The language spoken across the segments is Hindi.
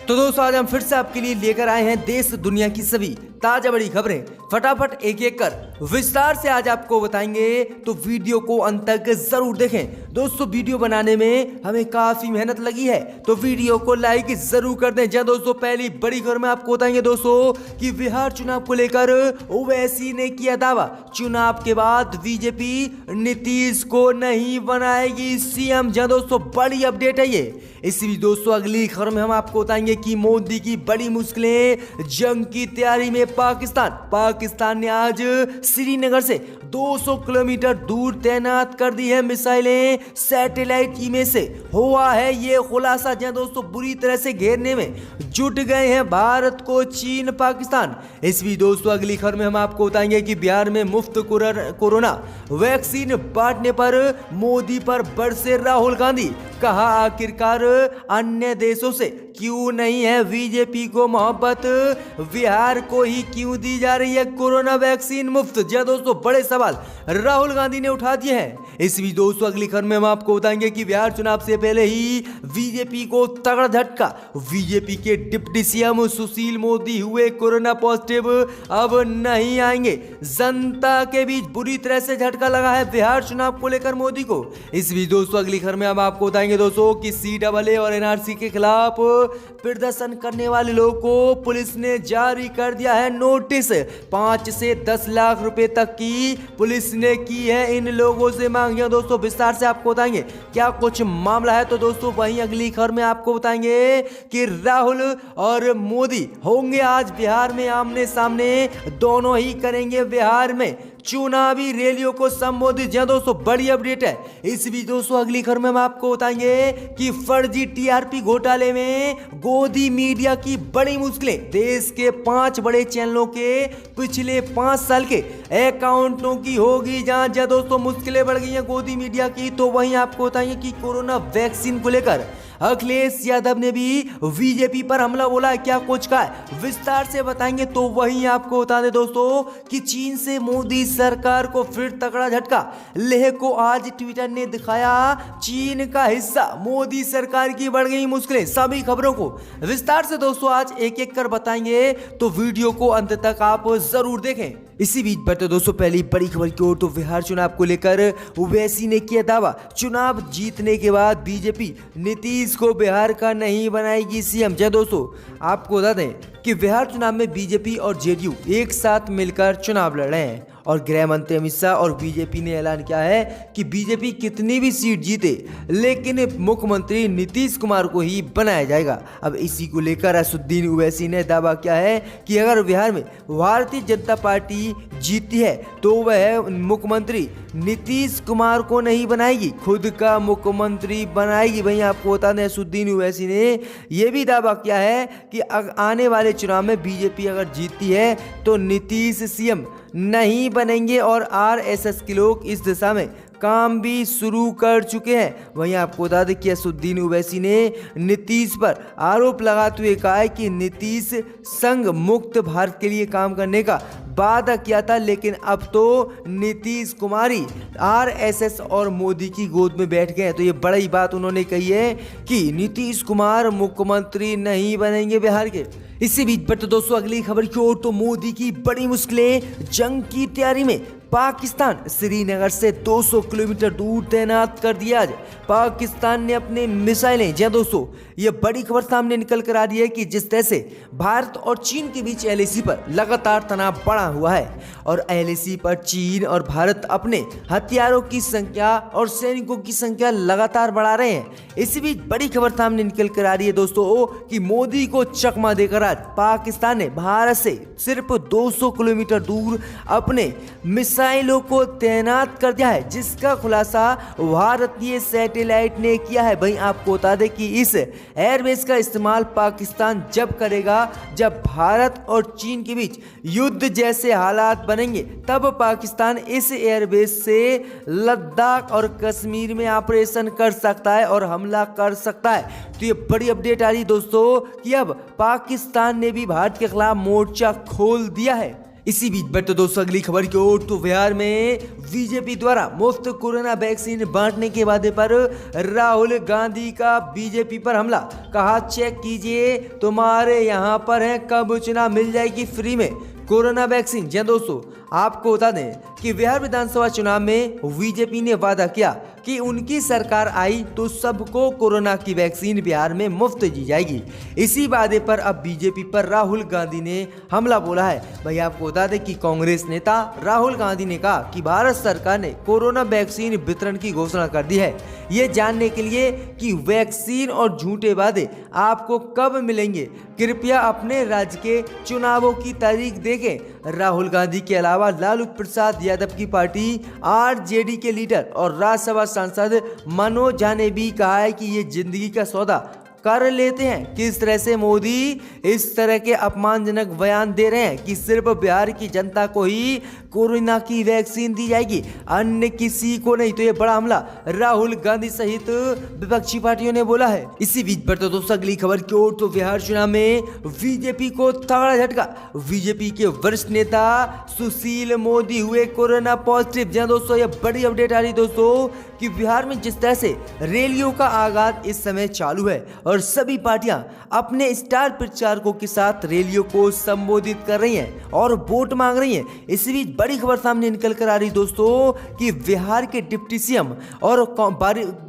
तो दोस्तों आज हम फिर से आपके लिए लेकर आए हैं देश दुनिया की सभी ताजा बड़ी खबरें फटाफट एक एक कर विस्तार से आज आपको बताएंगे, तो वीडियो को अंत तक जरूर देखें। दोस्तों वीडियो बनाने में हमें काफी मेहनत लगी है, तो वीडियो को लाइक जरूर कर दें। जहाँ दोस्तों पहली बड़ी खबर में आपको बताएंगे दोस्तों कि बिहार चुनाव को लेकर ओवैसी ने किया दावा, चुनाव के बाद बीजेपी नीतीश को नहीं बनाएगी सीएम। जहाँ दोस्तों बड़ी अपडेट है ये। इसी बीच दोस्तों अगली खबर में हम आपको बताएंगे कि मोदी की बड़ी मुश्किलें, जंग की तैयारी में पाकिस्तान ने आज श्रीनगर से 200 किलोमीटर दूर तैनात कर दी है मिसाइलें। सैटेलाइट इमेज से हुआ है ये खुलासा। जहां दोस्तों बुरी तरह से घेरने में जुट गए हैं भारत को चीन पाकिस्तान। इस बीच दोस्तों अगली खबर में हम आपको बताएंगे कि बिहार में मुफ्त कोरोना वैक्सीन बांटने पर मोदी पर बरसे राहुल गांधी। कहा आखिरकार अन्य देशों से क्यों नहीं है बीजेपी को मोहब्बत, बिहार को ही क्यों दी जा रही है कोरोना वैक्सीन मुफ्त। जय दोस्तों बड़े सवाल राहुल गांधी ने उठा दिए हैं। इस बीच दोस्तों अगली खबर में हम आपको बताएंगे कि बिहार चुनाव से पहले ही बीजेपी को तगड़ा झटका। बीजेपी के डिप्टी सीएम सुशील मोदी हुए कोरोना पॉजिटिव, अब नहीं आएंगे। जनता के बीच बुरी तरह से झटका लगा है बिहार चुनाव को लेकर मोदी को। इस बीच दोस्तों अगली खबर में हम आपको बताएंगे दोस्तों कि CAA और NRC के खिलाफ प्रदर्शन करने वाले लोगों को पुलिस ने जारी कर दिया है नोटिस। 5 से 10 लाख रुपए तक की पुलिस ने की है इन लोगों से मांग। दोस्तों विस्तार से आपको बताएंगे क्या कुछ मामला है। तो दोस्तों वहीं अगली खबर में आपको बताएंगे कि राहुल और मोदी होंगे आज बिहार में आमने सामने, दोनों ही करेंगे बिहार में चुनावी रैलियों को संबोधित। जहां दोस्तों बड़ी अपडेट है। इस बीच दोस्तों अगली खबर में हम आपको बताएंगे कि फर्जी TRP घोटाले में गोदी मीडिया की बड़ी मुश्किलें। देश के 5 बड़े चैनलों के पिछले 5 साल के अकाउंटों की होगी जांच। दोस्तों मुश्किलें बढ़ गई हैं गोदी मीडिया की। तो वहीं आपको बताएंगे कि कोरोना वैक्सीन को लेकर अखिलेश यादव ने भी बीजेपी पर हमला बोला है, क्या कुछ कहा है विस्तार से बताएंगे। तो वहीं आपको बता दें दोस्तों कि चीन से मोदी सरकार को फिर तगड़ा झटका। लेह को आज ट्विटर ने दिखाया चीन का हिस्सा, मोदी सरकार की बढ़ गई मुश्किलें। सभी खबरों को विस्तार से दोस्तों आज एक एक कर बताएंगे, तो वीडियो को अंत तक आप जरूर देखें। इसी बीच बढ़ते दोस्तों पहली बड़ी खबर की ओर। तो बिहार चुनाव को लेकर ओवैसी ने किया दावा, चुनाव जीतने के बाद बीजेपी नीतीश को बिहार का नहीं बनाएगी सीएम। जय दोस्तों आपको बता दें कि बिहार चुनाव में बीजेपी और JDU एक साथ मिलकर चुनाव लड़ रहे हैं और गृह मंत्री अमित शाह और बीजेपी ने ऐलान किया है कि बीजेपी कितनी भी सीट जीते लेकिन मुख्यमंत्री नीतीश कुमार को ही बनाया जाएगा। अब इसी को लेकर असदुद्दीन ओवैसी ने दावा किया है कि अगर बिहार में भारतीय जनता पार्टी जीती है तो वह मुख्यमंत्री नीतीश कुमार को नहीं बनाएगी, खुद का मुख्यमंत्री बनाएगी। वहीं आपको बता दें असदुद्दीन ओवैसी ने यह भी दावा किया है कि आने वाले चुनाव में बीजेपी अगर जीतती है तो नीतीश सीएम नहीं बनेंगे और RSS के लोग इस दिशा में काम भी शुरू कर चुके हैं। वहीं आपको बता दें कि असदुद्दीन ओवैसी ने नीतीश पर आरोप लगाते हुए कहा है कि नीतीश संघ मुक्त भारत के लिए काम करने का वादा किया था, लेकिन अब तो नीतीश कुमार ही RSS और मोदी की गोद में बैठ गए हैं। तो ये बड़ी बात उन्होंने कही है कि नीतीश कुमार मुख्यमंत्री नहीं बनेंगे बिहार के। इसी बीच बढ़ते दोस्तों अगली खबर की ओर। तो मोदी की बड़ी मुश्किलें, जंग की तैयारी में पाकिस्तान श्रीनगर से 200 किलोमीटर दूर तैनात कर दिया। आज पाकिस्तान ने अपने मिसाइलें, जी दोस्तों ये बड़ी खबर सामने निकल कर आ रही है कि जिस तरह से भारत और चीन के बीच LAC पर लगातार तनाव बढ़ा हुआ है और LAC पर चीन और भारत अपने हथियारों की संख्या और सैनिकों की संख्या लगातार बढ़ा रहे हैं। इसी बीच बड़ी खबर सामने निकल कर आ रही है दोस्तों कि मोदी को चकमा देकर आज पाकिस्तान ने भारत से सिर्फ 200 किलोमीटर दूर अपने मिसाइलों को तैनात कर दिया है, जिसका खुलासा भारतीय सैटेलाइट ने किया है। वहीं आपको बता दें कि इस एयरबेस का इस्तेमाल पाकिस्तान जब करेगा जब भारत और चीन के बीच युद्ध जैसे हालात बनेंगे, तब पाकिस्तान इस एयरबेस से लद्दाख और कश्मीर में ऑपरेशन कर सकता है और हमला कर सकता है। तो ये बड़ी अपडेट आ रही दोस्तों कि अब पाकिस्तान ने भी भारत के खिलाफ मोर्चा खोल दिया है। इसी बीच बढ़ते दोस्तों अगली खबर की ओर, तो बिहार में बीजेपी द्वारा मुफ्त कोरोना वैक्सीन बांटने के वादे पर राहुल गांधी का बीजेपी पर हमला। कहा चेक कीजिए तुम्हारे यहाँ पर है, कब चुनाव मिल जाएगी फ्री में कोरोना वैक्सीन। जी दोस्तों, आपको बता दें कि बिहार विधानसभा चुनाव में बीजेपी ने वादा किया कि उनकी सरकार आई तो सबको कोरोना की वैक्सीन बिहार में मुफ्त दी जाएगी। इसी वादे पर अब बीजेपी पर राहुल गांधी ने हमला बोला है। भाई आपको बता दें कि कांग्रेस नेता राहुल गांधी ने कहा कि भारत सरकार ने कोरोना वैक्सीन वितरण की घोषणा कर दी है। ये जानने के लिए कि वैक्सीन और झूठे वादे आपको कब मिलेंगे, कृपया अपने राज्य के चुनावों की तारीख देखें। राहुल गांधी के अलावा लालू प्रसाद यादव की पार्टी आरजेडी के लीडर और राज्यसभा सांसद मनोज झा ने भी कहा है कि ये जिंदगी का सौदा कर लेते हैं। किस तरह से मोदी इस तरह के अपमानजनक बयान दे रहे हैं कि सिर्फ बिहार की जनता को ही कोरोना की वैक्सीन दी जाएगी, अन्य किसी को नहीं। तो ये बड़ा हमला राहुल गांधी सहित विपक्षी पार्टियों ने बोला है। इसी बीच बढ़ते दोस्तों अगली खबर की ओर, तो बिहार चुनाव में बीजेपी को तगड़ा झटका। बीजेपी के वरिष्ठ नेता सुशील मोदी हुए कोरोना पॉजिटिव। जी दोस्तों, ये बड़ी अपडेट आ रही दोस्तों कि बिहार में जिस तरह से रैलियों का आगाज इस समय चालू है और सभी पार्टियां अपने स्टार प्रचारकों के साथ रैलियों को संबोधित कर रही हैं और वोट मांग रही हैं। इसी बीच बड़ी खबर सामने निकल कर आ रही दोस्तों कि बिहार के डिप्टी सीएम और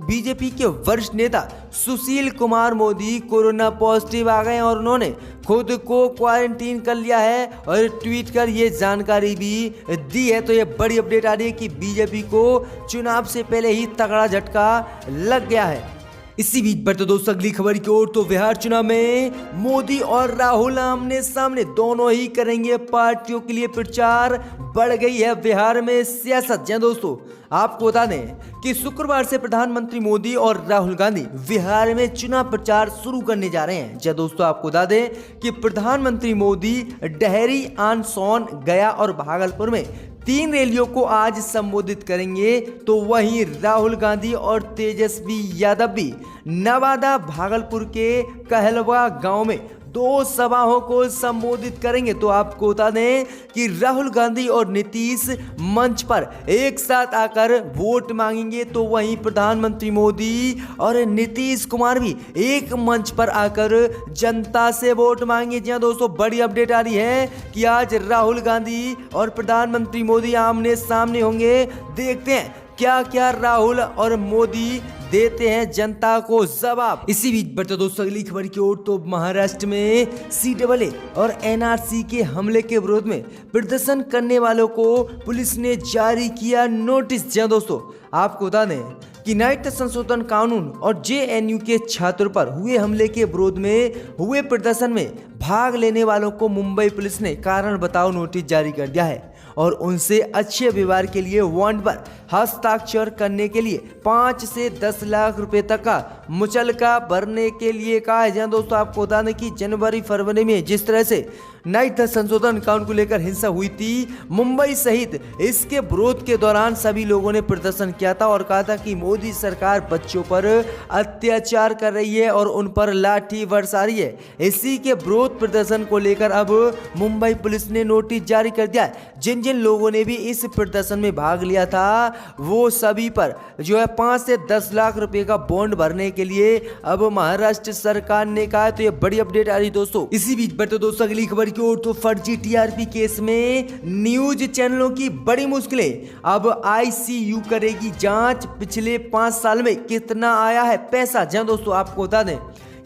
बीजेपी के वरिष्ठ नेता सुशील कुमार मोदी कोरोना पॉजिटिव आ गए और उन्होंने खुद को क्वारंटीन कर लिया है और ट्वीट कर ये जानकारी भी दी है। तो ये बड़ी अपडेट आ रही है कि बीजेपी को चुनाव से पहले ही तगड़ा झटका लग गया है। इसी बीच बढ़ते दोस्तों अगली खबर की ओर, तो बिहार चुनाव में मोदी और राहुल आमने सामने, दोनों ही करेंगे पार्टियों के लिए प्रचार। बढ़ गई है बिहार में सियासत। जी दोस्तों, आपको बता दें कि शुक्रवार से प्रधानमंत्री मोदी और राहुल गांधी बिहार में चुनाव प्रचार शुरू करने जा रहे हैं। जी दोस्तों, आपको बता दें कि प्रधानमंत्री मोदी डेहरी, आनसौन, गया और भागलपुर में 3 रैलियों को आज संबोधित करेंगे। तो वहीं राहुल गांधी और तेजस्वी यादव भी नवादा, भागलपुर के कहलवा गांव में 2 सभाओं को संबोधित करेंगे। तो आपको बता दें कि राहुल गांधी और नीतीश मंच पर एक साथ आकर वोट मांगेंगे, तो वहीं प्रधानमंत्री मोदी और नीतीश कुमार भी एक मंच पर आकर जनता से वोट मांगेंगे। जी दोस्तों, बड़ी अपडेट आ रही है कि आज राहुल गांधी और प्रधानमंत्री मोदी आमने सामने होंगे। देखते हैं क्या क्या राहुल और मोदी देते हैं जनता को जवाब। इसी बीच बढ़ते दोस्तों अगली खबर की ओर, तो महाराष्ट्र में CAA और NRC के हमले के विरोध में प्रदर्शन करने वालों को पुलिस ने जारी किया नोटिस। जी दोस्तों, आपको बता दें कि नागरिकता संशोधन कानून और JNU के छात्रों पर हुए हमले के विरोध में हुए प्रदर्शन में भाग लेने वालों को मुंबई पुलिस ने कारण बताओ नोटिस जारी कर दिया है और उनसे अच्छे व्यवहार के लिए वारंट पर हस्ताक्षर करने के लिए 5 से 10 लाख रुपए तक का मुचलका भरने के लिए कहा है। जहाँ दोस्तों, आपको बता दें कि जनवरी फरवरी में जिस तरह से नागरिकता संशोधन कानून को लेकर हिंसा हुई थी मुंबई सहित, इसके विरोध के दौरान सभी लोगों ने प्रदर्शन किया था और कहा था कि मोदी सरकार बच्चों पर अत्याचार कर रही है और उन पर लाठी बरसा रही है। इसी के विरोध प्रदर्शन को लेकर अब मुंबई पुलिस ने नोटिस जारी कर दिया है। जिन जिन लोगों ने भी इस प्रदर्शन में भाग लिया था वो सभी पर जो है 5 से 10 लाख रुपए का बॉन्ड भरने के लिए अब महाराष्ट्र सरकार ने कहा। तो ये बड़ी अपडेट आ रही दोस्तों। इसी बीच बढ़ते दोस्तों अगली खबर की ओर, तो फर्जी TRP केस में न्यूज चैनलों की बड़ी मुश्किलें। अब ICU करेगी जांच, पिछले 5 साल में कितना आया है पैसा। जहां दोस्तों, आपको बता दें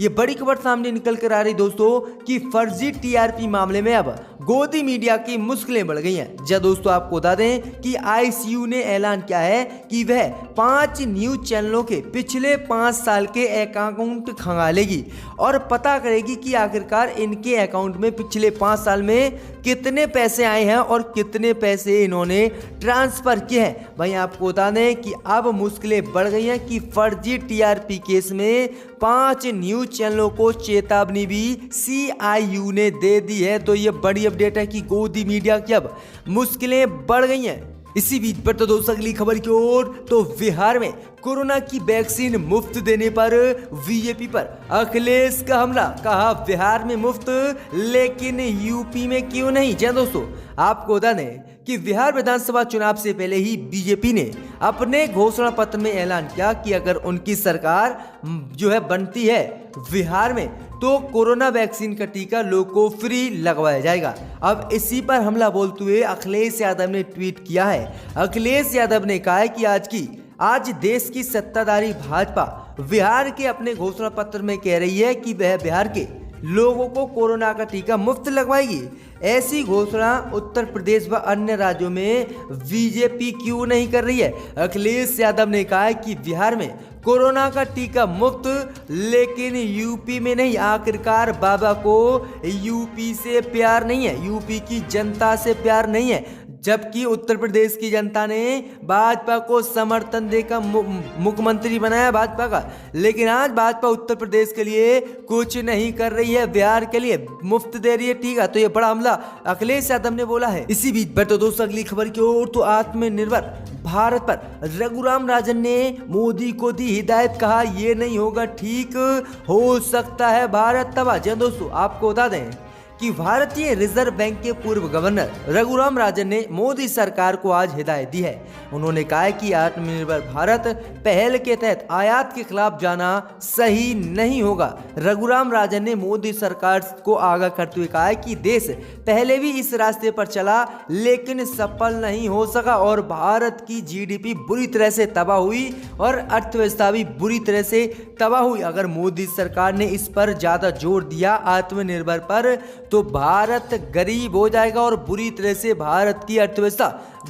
ये बड़ी खबर सामने निकल कर आ रही दोस्तों कि फर्जी TRP मामले में अब गोदी मीडिया की मुश्किलें बढ़ गई हैं। जब दोस्तों, आपको बता दें कि ICU ने ऐलान किया है कि वह 5 न्यूज चैनलों के पिछले 5 साल के अकाउंट खंगालेगी और पता करेगी कि आखिरकार इनके अकाउंट में पिछले 5 साल में कितने पैसे आए हैं और कितने पैसे इन्होंने ट्रांसफर किए हैं। भाई आपको बता दें कि अब मुश्किलें बढ़ गई हैं कि फर्जी TRP केस में 5 न्यूज चैनलों को चेतावनी भी CIU ने दे दी है। तो ये बड़ी अपडेट है कि गोदी मीडिया की अब मुश्किलें बढ़ गई हैं। इसी बीच पर तो दोस्तों अगली खबर की ओर, तो बिहार में कोरोना की वैक्सीन मुफ्त देने पर बीजेपी पर अखिलेश का हमला। कहा बिहार में मुफ्त, लेकिन यूपी में क्यों नहीं। जी दोस्तों, आपको बता दें कि बिहार विधानसभा चुनाव से पहले ही बीजेपी ने अपने घोषणा पत्र में ऐलान किया कि अगर उनकी सरकार जो है बनती है बिहार में, तो कोरोना वैक्सीन का टीका लोगों को फ्री लगवाया जाएगा। अब इसी पर हमला बोलते हुए अखिलेश यादव ने ट्वीट किया है। अखिलेश यादव ने कहा है कि आज देश की सत्ताधारी भाजपा बिहार के अपने घोषणा पत्र में कह रही है कि वह बिहार के लोगों को कोरोना का टीका मुफ्त लगवाएगी। ऐसी घोषणा उत्तर प्रदेश व अन्य राज्यों में बीजेपी क्यों नहीं कर रही है। अखिलेश यादव ने कहा है कि बिहार में कोरोना का टीका मुफ्त, लेकिन यूपी में नहीं। आखिरकार बाबा को यूपी से प्यार नहीं है, यूपी की जनता से प्यार नहीं है, जबकि उत्तर प्रदेश की जनता ने भाजपा को समर्थन देकर मुख्यमंत्री बनाया भाजपा का। लेकिन आज भाजपा उत्तर प्रदेश के लिए कुछ नहीं कर रही है, बिहार के लिए मुफ्त दे रही है टीका। तो ये बड़ा हमला अखिलेश यादव ने बोला है। इसी बीच पर तो दोस्तों अगली खबर की ओर, तो आत्मनिर्भर भारत पर रघुराम राजन ने मोदी को दी हिदायत। कहा ये नहीं होगा ठीक, हो सकता है भारत तबाह। जी दोस्तों, आपको बता दें कि भारतीय रिजर्व बैंक के पूर्व गवर्नर रघुराम राजन ने मोदी सरकार को आज हिदायत दी है। उन्होंने कहा है कि आत्मनिर्भर भारत पहल के तहत आयात के खिलाफ जाना सही नहीं होगा। रघुराम राजन ने मोदी सरकार को आगाह करते हुए कहा है कि देश पहले भी इस रास्ते पर चला, लेकिन सफल नहीं हो सका और भारत की जीडीपी बुरी तरह से तबाह हुई और अर्थव्यवस्था भी बुरी तरह से तबाह हुई। अगर मोदी सरकार ने इस पर ज्यादा जोर दिया आत्मनिर्भर पर, तो भारत गरीब हो जाएगा और बुरी तरह से भारत की अर्थव्यवस्था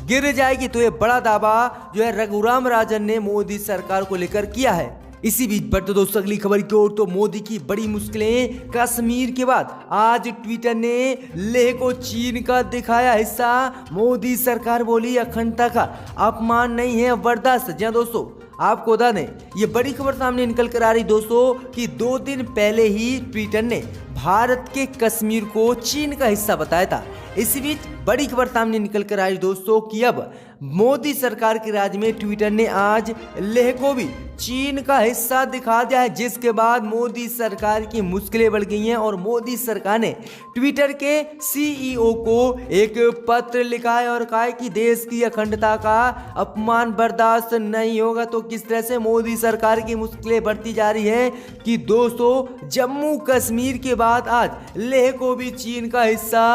गिर जाएगी। तो ये बड़ा दावा जो है रघुराम राजन ने मोदी सरकार को लेकर किया है। इसी बीच पर तो दोस्तों अगली खबर की ओर, तो मोदी की बड़ी मुश्किलें कश्मीर के बाद आज ट्विटर ने लेह को चीन का दिखाया हिस्सा। मोदी सरकार बोली अखंडता का अपमान नहीं है बर्दाश्त। जी दोस्तों, आपको बता दें ये बड़ी खबर सामने निकल कर आ रही दोस्तों कि 2 दिन पहले ही ट्विटर ने भारत के कश्मीर को चीन का हिस्सा बताया था। इसी बीच बड़ी खबर सामने निकल कर आई दोस्तों कि अब मोदी सरकार के राज में ट्विटर ने आज लेह को भी चीन का हिस्सा दिखा दिया है, जिसके बाद मोदी सरकार की मुश्किलें बढ़ गई हैं और मोदी सरकार ने ट्विटर के सीईओ को एक पत्र लिखा है और कहा है कि देश की अखंडता का अपमान बर्दाश्त नहीं होगा। तो किस तरह से मोदी सरकार की मुश्किलें बढ़ती जा रही है कि दोस्तों जम्मू कश्मीर के बाद आज लेह को भी चीन का हिस्सा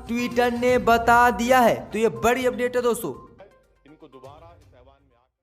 ट्विटर ने बता दिया है। तो ये बड़ी अपडेट है दोस्तों।